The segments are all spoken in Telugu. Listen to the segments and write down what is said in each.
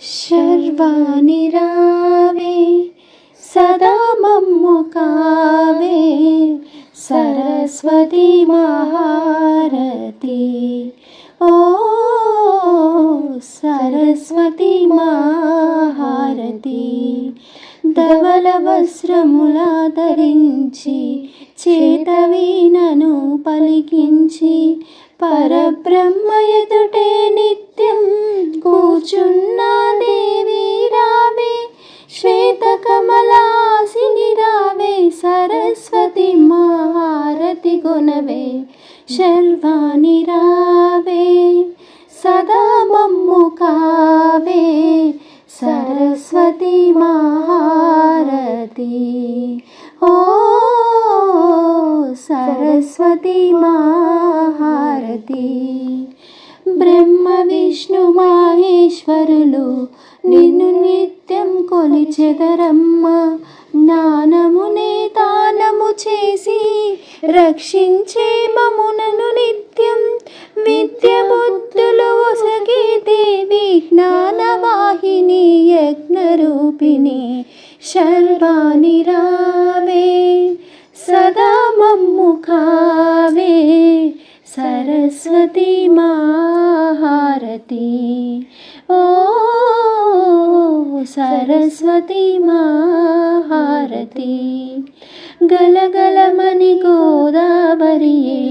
శర్వాణి రావే సదా మమ్ము కావే సరస్వతి మహారతి ఓ సరస్వతి మహారతి ధవళ వస్త్రముల ధరించి చేతవీణను పలికించి పరబ్రహ్మ ఎదుటే నిత్యం కూర్చున్న దేవి రావే శ్వేతకమలాసిని రావే సరస్వతి మహారతి గుణవే శర్వాణి రావే సదా మమ్ము కావే సరస్వతి మహారతి ఓ సరస్వతి మహారతి బ్రహ్మ విష్ణు మహేశ్వరులు నిన్ను నిత్యం కొలిచెదరమ్మ జ్ఞానమునే దానము చేసి రక్షించే మమునను నిత్యం విద్య బుద్ధులు ఒసగే దేవి జ్ఞానవాహిని యజ్ఞరూపిణి శర్వాణి రావే సదా మమ్ము కావే సరస్వతి మహారతి ఓ సరస్వతి మహారతి గలగలమని గోదావరియే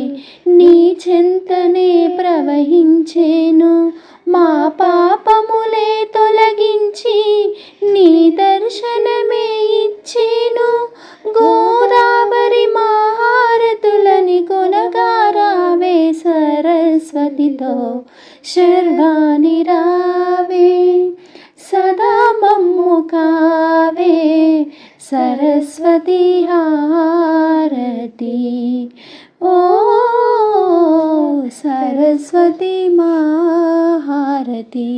నీ చెంతనే ప్రవహించేను మా పాపములే తొలగించి నీ దర్శనమే ఇచ్చేను గోదావరి మహారతులని కొనగారావే సరస్వతితో శర్వాణి రావే సదా మమ్ము కావే సరస్వతి హారతి ఓ సరస్వతి మహారతి